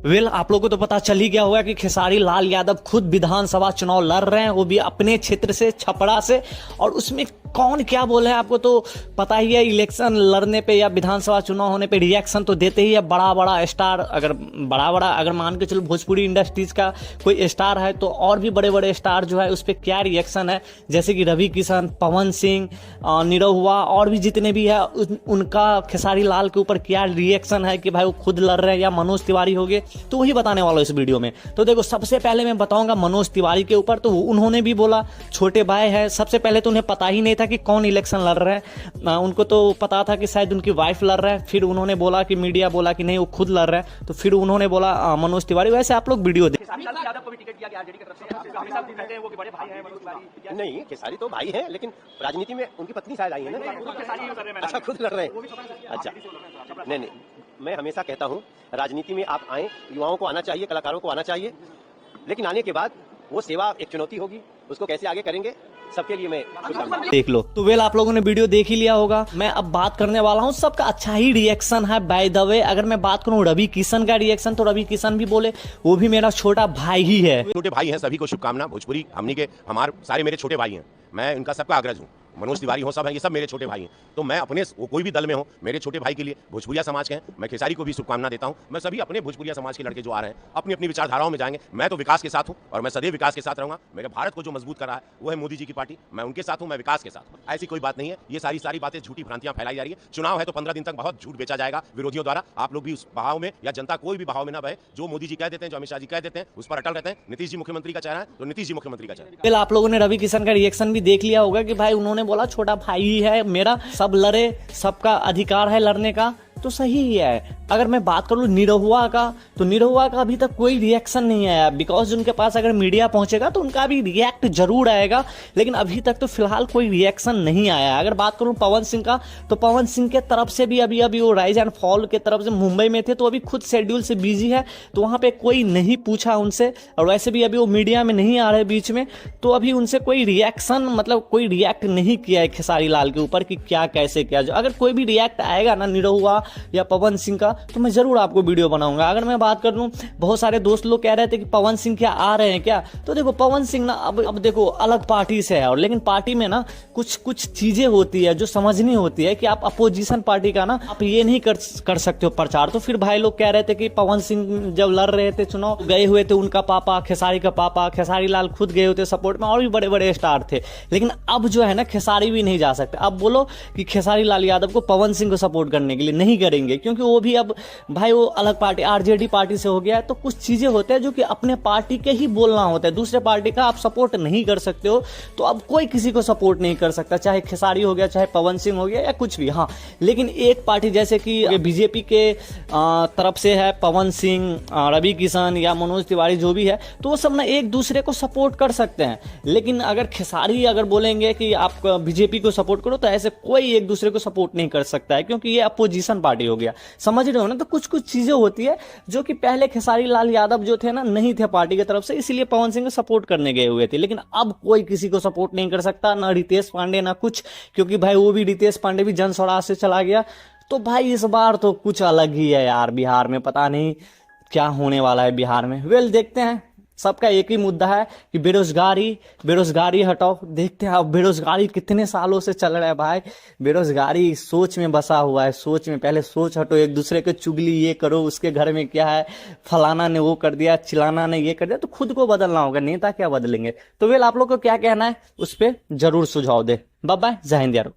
आप लोगों को तो पता चल ही गया होगा कि खेसारी लाल यादव खुद विधानसभा चुनाव लड़ रहे हैं, वो भी अपने क्षेत्र से, छपरा से। और उसमें कौन क्या बोले हैं आपको तो पता ही है। इलेक्शन लड़ने पे या विधानसभा चुनाव होने पे रिएक्शन तो देते ही है बड़ा बड़ा स्टार। अगर मान के चलो भोजपुरी इंडस्ट्रीज का कोई स्टार है तो और भी बड़े बड़े स्टार जो है उस पर क्या रिएक्शन है, जैसे कि रवि किशन, पवन सिंह, नीरव हुआ और भी जितने भी है उनका खेसारी लाल के ऊपर क्या रिएक्शन है कि भाई वो खुद लड़ रहे हैं या मनोज तिवारी हो गए, तो वही बताने वाला हूं इस वीडियो में। तो देखो, सबसे पहले मैं बताऊंगा मनोज तिवारी के ऊपर। तो उन्होंने भी बोला छोटे भाई है। सबसे पहले तो उन्हें पता ही नहीं था कि कौन इलेक्शन लड़ रहे हैं, उनको तो पता था कि शायद उनकी वाइफ लड़ रहे हैं। फिर उन्होंने बोला कि मीडिया बोला कि नहीं वो खुद लड़ रहे हैं, तो फिर उन्होंने बोला मनोज तिवारी। वैसे आप लोग वीडियो देख। नहीं, खेसारी तो भाई है, लेकिन राजनीति में उनकी पत्नी शायद आई है ना। अच्छा, खुद लड़ रहे हैं। अच्छा, नहीं, मैं हमेशा कहता हूँ राजनीति में आप आए, युवाओं को आना चाहिए, कलाकारों को आना चाहिए, लेकिन आने के बाद वो सेवा एक चुनौती होगी, उसको कैसे आगे करेंगे सबके लिए मैं देख लो। तो आप लोगों ने वीडियो देख ही लिया होगा। मैं अब बात करने वाला हूँ, सबका अच्छा ही रिएक्शन है। बाय द वे, अगर मैं बात करूँ रवि किशन का रिएक्शन, तो रवि किशन भी बोले वो भी मेरा छोटा भाई ही है। छोटे भाई हैं, सभी को शुभकामना। भोजपुरी हमनी के हमारे सारे मेरे छोटे भाई हैं, मैं इनका सबका अग्रज हूँ। मनोज तिवारी हो, सब हैं, ये सब मेरे छोटे भाई हैं। तो मैं अपने वो कोई भी दल में हो, मेरे छोटे भाई के लिए भोजपुरिया समाज के हैं, मैं खेसारी को भी शुभकामना देता हूं। मैं सभी अपने भोजपुरिया समाज के लड़के जो आ रहे हैं अपनी अपनी विचारधाराओं में जाएंगे। मैं तो विकास के साथ हूं और मैं सदैव विकास के साथ रहूंगा। मेरे भारत को जो मजबूत कर रहा है वो है मोदी जी की पार्टी। मैं उनके साथ हूं, मैं विकास के साथ हूं। ऐसी कोई बात नहीं है। ये सारी बातें झूठी भ्रांतियां फैलाई जा रही है। चुनाव है तो 15 दिन तक बहुत झूठ बेचा जाएगा विरोधियों द्वारा। आप लोग भी उस बहाव में, या जनता कोई भी बहाव में ना बहे। जो मोदी जी कह देते हैं, जो अमित शाह जी कह देते हैं, उस पर अटल रहते हैं। नीतीश जी मुख्यमंत्री का चेहरा है तो नीतीश जी मुख्यमंत्री का चेहरा है। आप लोगों ने रवि किशन का रिएक्शन भी देख लिया होगा कि भाई उन्होंने बोला छोटा भाई है मेरा, सब लड़े, सबका अधिकार है लड़ने का, तो सही ही है। अगर मैं बात करूं निरहुआ का, तो निरहुआ का अभी तक कोई रिएक्शन नहीं आया, बिकॉज उनके पास अगर मीडिया पहुंचेगा तो उनका भी रिएक्ट जरूर आएगा, लेकिन अभी तक तो फिलहाल कोई रिएक्शन नहीं आया। अगर बात करूं पवन सिंह का, तो पवन सिंह के तरफ से भी अभी वो राइज एंड फॉल के तरफ से मुंबई में थे, तो अभी खुद शेड्यूल से बिजी है, तो वहां पे कोई नहीं पूछा उनसे। और वैसे भी अभी वो मीडिया में नहीं आ रहे बीच में, तो अभी उनसे कोई रिएक्शन, मतलब कोई रिएक्ट नहीं किया है खेसारी लाल के ऊपर कि क्या कैसे क्या। अगर कोई भी रिएक्ट आएगा ना निरहुआ या पवन सिंह का, तो मैं जरूर आपको वीडियो बनाऊंगा। अगर मैं बात कर दूं, बहुत सारे दोस्त लोग कह रहे थे कि पवन सिंह क्या आ रहे हैं क्या, तो देखो पवन सिंह ना अब देखो अलग पार्टी से है, और लेकिन पार्टी में ना कुछ चीजें होती है जो समझनी होती है कि आप अपोजिशन पार्टी का ना आप ये नहीं कर सकते हो प्रचार। तो फिर भाई लोग कह रहे थे कि पवन सिंह जब लड़ रहे थे चुनाव, गए हुए थे उनका पापा, खेसारी का पापा, खेसारी लाल खुद गए हुए थे सपोर्ट में, और भी बड़े बड़े स्टार थे। लेकिन अब जो है ना खेसारी भी नहीं जा सकते। अब बोलो कि खेसारी लाल यादव को पवन सिंह को सपोर्ट करने के लिए नहीं करेंगे, क्योंकि वो भी अब भाई वो अलग पार्टी आरजेडी पार्टी से हो गया है। तो कुछ चीजें होते हैं जो कि अपने पार्टी के ही बोलना होता है, दूसरे पार्टी का आप सपोर्ट नहीं कर सकते हो। तो अब कोई किसी को सपोर्ट नहीं कर सकता, चाहे खेसारी हो गया, चाहे पवन सिंह हो गया, या कुछ भी। हाँ, लेकिन एक पार्टी जैसे कि बीजेपी के तरफ से है पवन सिंह, रवि किशन या मनोज तिवारी जो भी है, तो वो सब ना एक दूसरे को सपोर्ट कर सकते हैं। लेकिन अगर खेसारी अगर बोलेंगे कि आप बीजेपी को सपोर्ट करो, तो ऐसे कोई एक दूसरे को सपोर्ट नहीं कर सकता है, क्योंकि ये अपोजिशन पार्टी हो गया। समझ रहे हो ना। तो कुछ चीजें होती है जो कि पहले खेसारी लाल यादव जो थे ना नहीं थे पार्टी की तरफ से, इसलिए पवन सिंह को सपोर्ट करने गए हुए थे। लेकिन अब कोई किसी को सपोर्ट नहीं कर सकता, ना रितेश पांडे ना कुछ, क्योंकि भाई वो भी रितेश पांडे भी जन स्वराज से चला गया। तो भाई इस बार तो कुछ अलग ही है यार, बिहार में पता नहीं क्या होने वाला है बिहार में। देखते हैं। सबका एक ही मुद्दा है कि बेरोजगारी हटाओ। देखते हैं अब बेरोजगारी कितने सालों से चल रहा है भाई। बेरोजगारी सोच में बसा हुआ है, सोच में। पहले सोच हटो, एक दूसरे के चुगली ये करो, उसके घर में क्या है, फलाना ने वो कर दिया, चिलाना ने ये कर दिया। तो खुद को बदलना होगा, नेता क्या बदलेंगे। तो आप लोग को क्या कहना है उस पर जरूर सुझाव दे। बाय बाय, जय हिंद यारो।